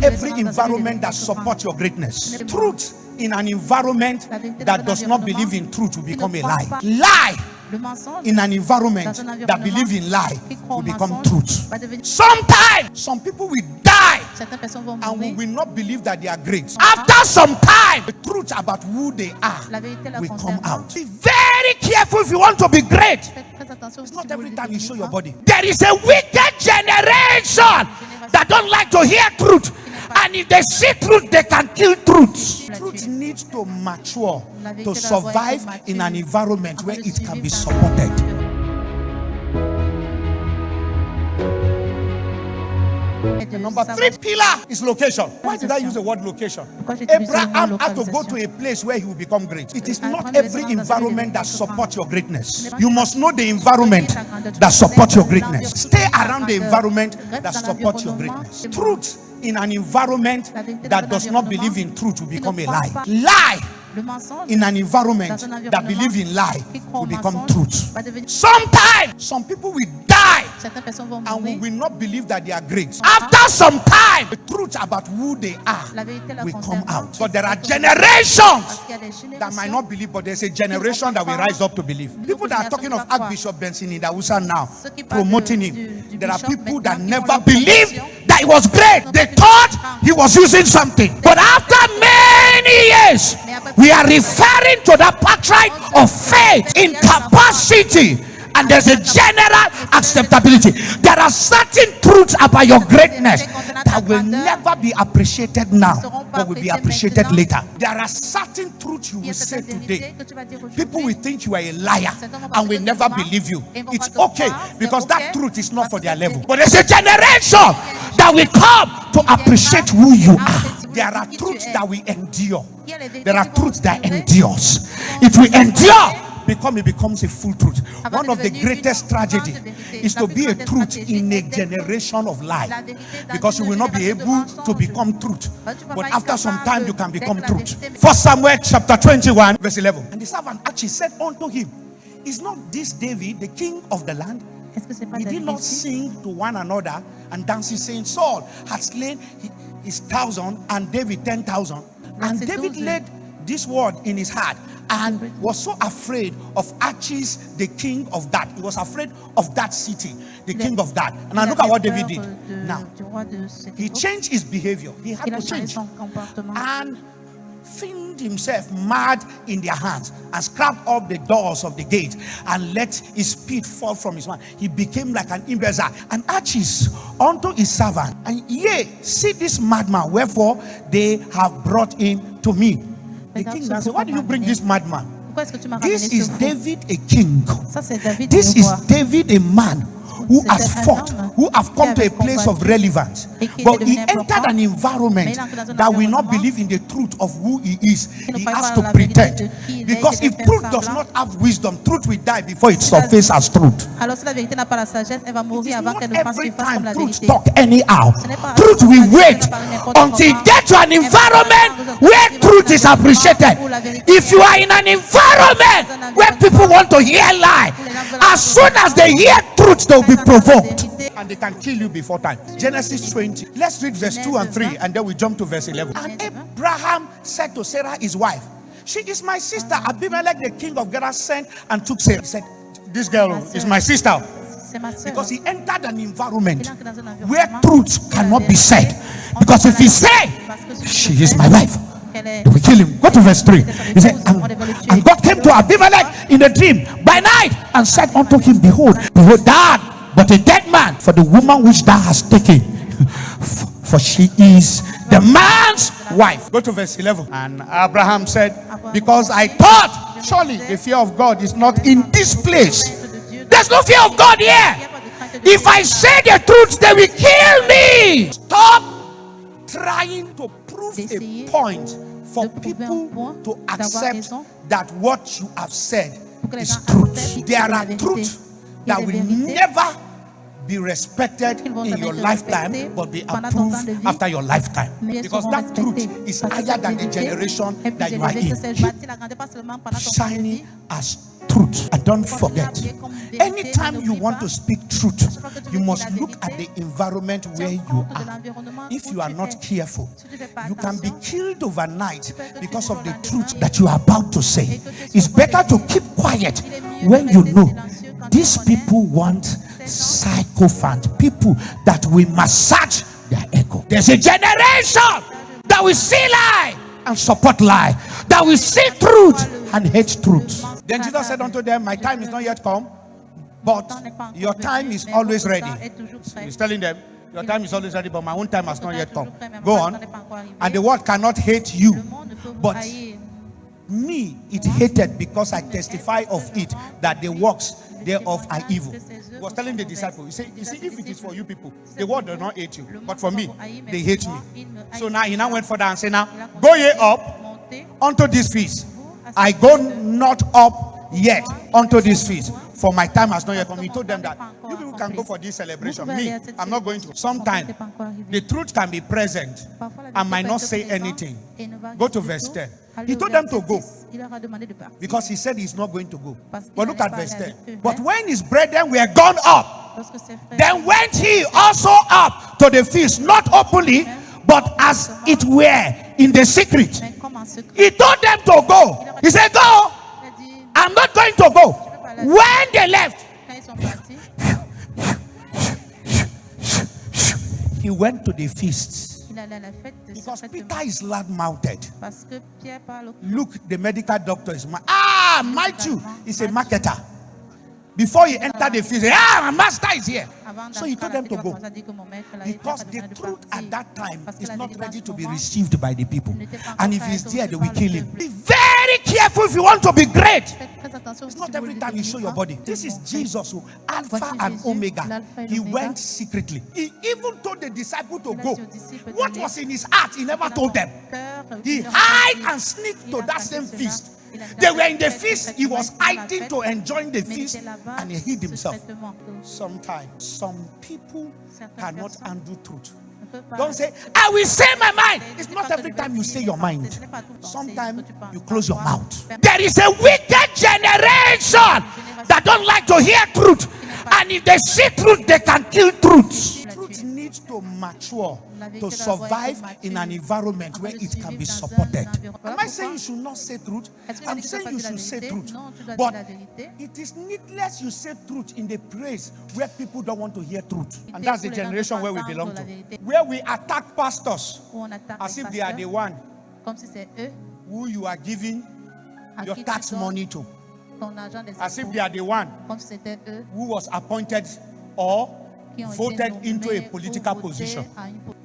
every environment that supports your greatness. Truth in an environment that does not believe in truth will become a lie. Lie in an environment that believes in lie will become truth. Sometimes some people will die and we will not believe that they are great. After some time, the truth about who they are will come out. Be very careful if you want to be great. It's not every time you show your body. There is a wicked generation that don't like to hear truth. And if they see truth, they can kill truth. Truth needs to mature to survive in an environment where it can be supported. The number 3 pillar is location. Why did I use the word location? Abraham had to go to a place where he will become great. It is not every environment that supports your greatness. You must know the environment that supports your greatness. Stay around the environment that supports your greatness. Truth in an environment that does not believe in truth will become a lie. Lie in an environment that believes in lie will become truth. Sometimes some people will die and we will not believe that they are great. After some time, the truth about who they are will come out. But there are generations that might not believe, but there's a generation that will rise up to believe. People that are talking of Archbishop Benson in Dawusa now, promoting him, there are people that never believed that he was great. They thought he was using something. But after many years, we are referring to the patriarch of faith in capacity, and there's a general acceptability. There are certain truths about your greatness that will never be appreciated now, but will be appreciated later. There are certain truths you will say today. People will think you are a liar and will never believe you. It's okay, because that truth is not for their level. But there's a generation that will come to appreciate who you are. There are truths that we endure. There are truths that endures. If we endure, it becomes a full truth. One of the greatest tragedy is to be a truth in a generation of lie, because you will not be able to become truth. But after some time, you can become truth. 1 Samuel chapter 21, verse 11. And the servant actually said unto him, is not this David, the king of the land? He did not sing to one another and dancing, saying, Saul had slain his 1,000 and David 10,000. And David laid this word in his heart and was so afraid of Achish, the king of that. He was afraid of that city, the king of that. And now look at what David did. Now, he changed his behavior. He had to change. And feigned himself mad in their hands and scrapped up the doors of the gate and let his speed fall from his mouth. He became like an imbecile. And Achish unto his servant, and yea, see this madman, wherefore they have brought him to me. The king now said, why do you bring this madman? This is David a king. This is David a man who has fought, who have come to a place of relevance. But he entered an environment that will not believe in the truth of who he is. He has to pretend. Because if truth does not have wisdom, truth will die before it surfaces as truth. It is not every time truth talk anyhow. Truth will wait until it gets to an environment where truth is appreciated. If you are in an environment where people want to hear lie, as soon as they hear truth, they will be provoked and they can kill you before time. Genesis 20. Let's read verse 2 and 3 and then we jump to verse 11. And Abraham said to Sarah his wife, she is my sister. Abimelech the king of Gerar sent and took Sarah. He said, this girl is my sister. Because he entered an environment where truth cannot be said. Because if he say she is my wife, they will kill him. Go to verse 3. He said, and God came to Abimelech in a dream by night and said unto him, behold, thou but a dead man for the woman which thou hast taken, for she is the man's wife. Go to verse 11. And Abraham said, because I thought surely the fear of God is not in this place. There's no fear of God here. If I say the truth, they will kill me. Stop trying to prove a point for people to accept that what you have said is truth. There are truths that will never be respected in your lifetime, but be approved after your lifetime. Because that truth is higher than the generation that you are in. Shining as truth. truth. And don't forget, anytime you want to speak truth, you must look at the environment where you are. If you are not careful, you can be killed overnight because of the truth that you are about to say. It's better to keep quiet when you know these people want sycophant, people that will massage their ego. There's a generation that will see lie and support lie, that will see truth and hate truth. Then Jesus said unto them, my time is not yet come, but your time is always ready. He's telling them, your time is always ready, but my own time has not yet come. Go on. And the world cannot hate you, but me it hated, because I testify of it that the works thereof are evil. He was telling the disciples, you see, if it is for you people, the world does not hate you, but for me, they hate me. So now he now went further and said, now go ye up unto this feast. I go not up yet unto this feast, for my time has not yet come. He told them that you people can go for this celebration. Me, I'm not going to. Sometimes the truth can be present and might not say anything. Go to verse 10. He told them to go because he said he's not going to go. But look at verse 10. But when his brethren were gone up, then went he also up to the feast, not openly, but as it were in the secret. He told them to go. He said, go. I'm not going to go. When they left, he went to the feast. Because Peter is loud-mouthed. Look, the medical doctor is Matthew is a marketer. Before he entered the feast, my master is here. So he told them to go. Because the truth at that time is not ready to be received by the people. And if he's there, they will kill him. Be very careful if you want to be great. It's not every time you show your body. This is Jesus, who Alpha and Omega. He went secretly. He even told the disciple to go. What was in his heart, he never told them. He hid and sneaked to that same feast. They were in the feast. He was hiding to enjoy the feast, and he hid himself. Sometimes some people cannot handle truth. Don't say, I will say my mind. It's not every time you say your mind. Sometimes you close your mouth. There is a wicked generation that don't like to hear truth. And if they see truth, they can kill truth. Truth needs to mature to survive in an environment where it can be supported. Am I saying you should not say truth? I'm saying you should say truth. But it is needless you say truth in the place where people don't want to hear truth. And that's the generation where we belong to. Where we attack pastors as if they are the one who you are giving your tax money to. As if they are the one who was appointed or voted into a political position.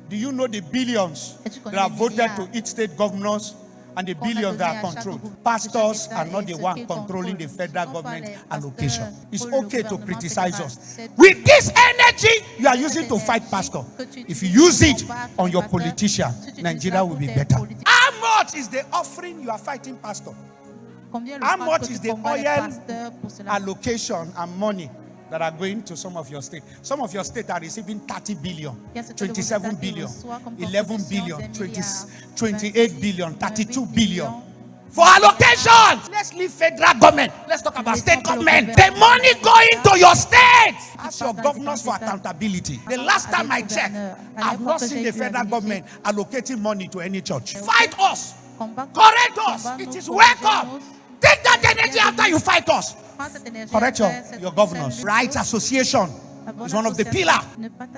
Do you know the billions that are voted to each state governors and the billions that are controlled? Pastors are not the one controlling the federal government allocation. It's okay to criticize us. With this energy you are using to fight pastor, if you use it on your politician, Nigeria will be better. How much is the offering you are fighting pastor? How much is the oil allocation and money that are going to some of your states? Some of your states are receiving 30 billion, 27 billion, 11 billion, 28 billion, 32 billion. For allocation. Let's leave federal government. Let's talk about state government. The money going to your state. Ask your governors for accountability. The last time I checked, I have not seen the federal government allocating money to any church. Fight us. Correct us. It is welcome. Take that energy after you fight us. Correct your governors. Rights association is one of the pillars.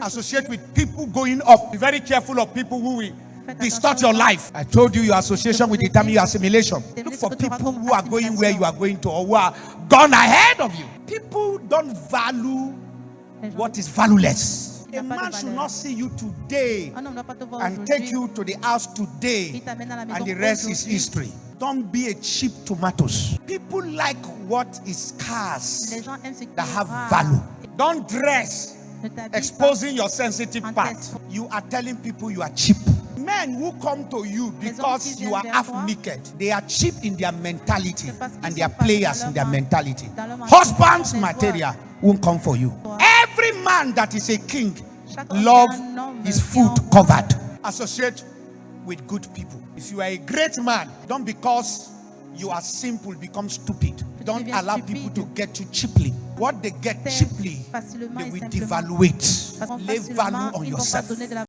Associate with people going up. Be very careful of people who will distort your life. I told you your association will determine your assimilation. Look for people who are going where you are going to, or who are gone ahead of you. People don't value what is valueless. A man should not see you today and take you to the house today, and the rest is history. Don't be a cheap tomatoes. People like what is scarce, that have value. Don't dress exposing your sensitive part. You are telling people you are cheap. Men who come to you because you are half naked, they are cheap in their mentality and they are players in their mentality. Husband's material won't come for you. Every man that is a king love his food covered. Associate with good people. If you are a great man, don't because you are simple become stupid. Don't allow people to get you cheaply. What they get cheaply, they will devaluate. Lay value on yourself.